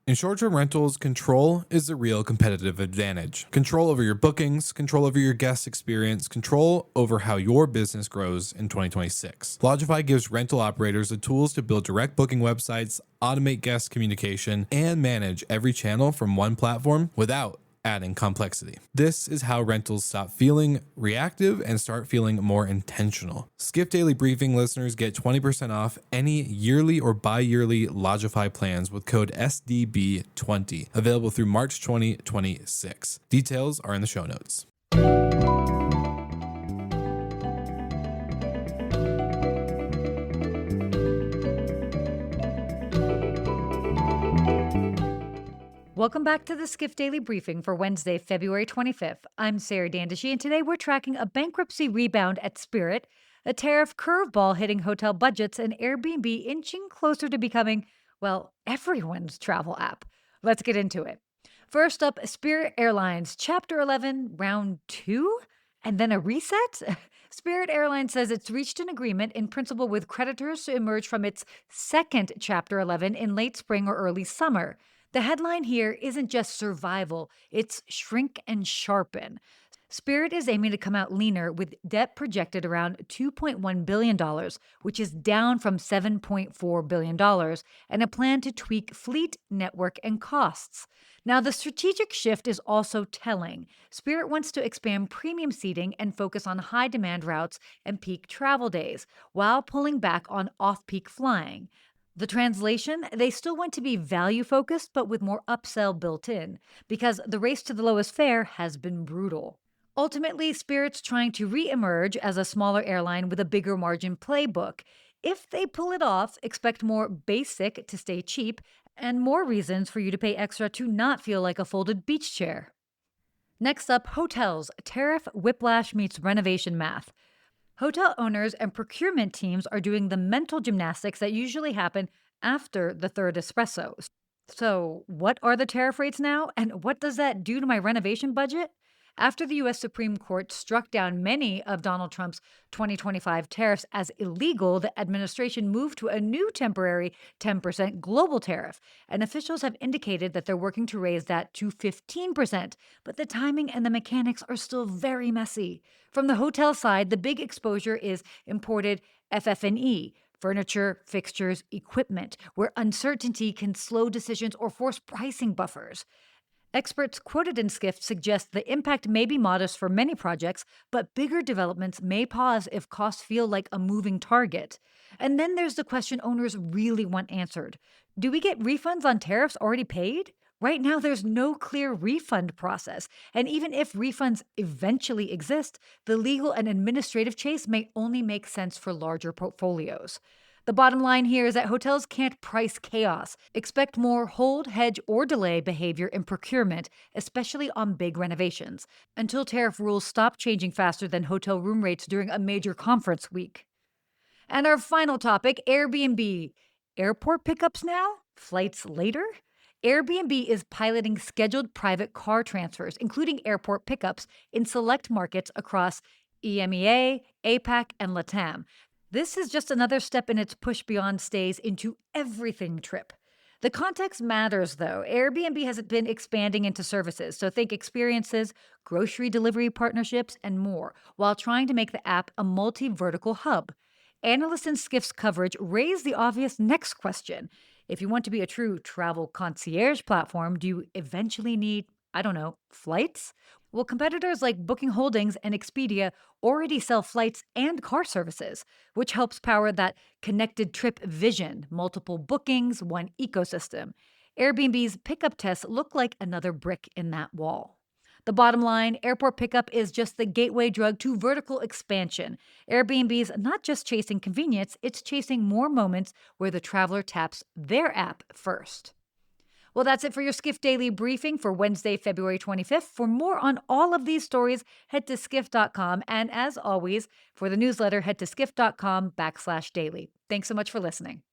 In short-term rentals, control is the real competitive advantage. Control over your bookings, control over your guest experience, control over how your business grows in 2026. Lodgify gives rental operators the tools to build direct booking websites, automate guest communication, and manage every channel from one platform without adding complexity. This is how rentals stop feeling reactive and start feeling more intentional. Skift Daily Briefing listeners get 20% off any yearly or bi-yearly Lodgify plans with code SDB20, available through March 2026. Details are in the show notes. Welcome back to the Skift Daily Briefing for Wednesday, February 25th. I'm Sarah Dandashy, and today we're tracking a bankruptcy rebound at Spirit, a tariff curveball hitting hotel budgets, and Airbnb inching closer to becoming, well, everyone's travel app. Let's get into it. First up, Spirit Airlines, Chapter 11, Round 2, and then a reset? Spirit Airlines says it's reached an agreement in principle with creditors to emerge from its second Chapter 11 in late spring or early summer. The headline here isn't just survival, it's shrink and sharpen. Spirit is aiming to come out leaner with debt projected around $2.1 billion, which is down from $7.4 billion, and a plan to tweak fleet, network, and costs. Now, the strategic shift is also telling. Spirit wants to expand premium seating and focus on high demand routes and peak travel days, while pulling back on off peak flying. The translation, they still want to be value focused, but with more upsell built in, because the race to the lowest fare has been brutal. Ultimately, Spirit's trying to re-emerge as a smaller airline with a bigger margin playbook. If they pull it off, expect more basic to stay cheap, and more reasons for you to pay extra to not feel like a folded beach chair. Next up, hotels. Tariff whiplash meets renovation math. Hotel owners and procurement teams are doing the mental gymnastics that usually happen after the third espresso. So, what are the tariff rates now, and what does that do to my renovation budget? After the U.S. Supreme Court struck down many of Donald Trump's 2025 tariffs as illegal, the administration moved to a new temporary 10% global tariff, and officials have indicated that they're working to raise that to 15%. But the timing and the mechanics are still very messy. From the hotel side, the big exposure is imported FF&E, furniture, fixtures, equipment, where uncertainty can slow decisions or force pricing buffers. Experts quoted in Skift suggest the impact may be modest for many projects, but bigger developments may pause if costs feel like a moving target. And then there's the question owners really want answered. Do we get refunds on tariffs already paid? Right now, there's no clear refund process. And even if refunds eventually exist, the legal and administrative chase may only make sense for larger portfolios. The bottom line here is that hotels can't price chaos. Expect more hold, hedge, or delay behavior in procurement, especially on big renovations, until tariff rules stop changing faster than hotel room rates during a major conference week. And our final topic, Airbnb. Airport pickups now? Flights later? Airbnb is piloting scheduled private car transfers, including airport pickups, in select markets across EMEA, APAC, and LATAM. This is just another step in its push beyond stays into everything trip. The context matters, though. Airbnb has been expanding into services, so think experiences, grocery delivery partnerships, and more, while trying to make the app a multi-vertical hub. Analysts in Skift's coverage raise the obvious next question. If you want to be a true travel concierge platform, do you eventually need, flights? Well, competitors like Booking Holdings and Expedia already sell flights and car services, which helps power that connected trip vision, multiple bookings, one ecosystem. Airbnb's pickup tests look like another brick in that wall. The bottom line, airport pickup is just the gateway drug to vertical expansion. Airbnb's not just chasing convenience, it's chasing more moments where the traveler taps their app first. Well, that's it for your Skift Daily Briefing for Wednesday, February 25th. For more on all of these stories, head to skift.com. And as always, for the newsletter, head to skift.com/daily. Thanks so much for listening.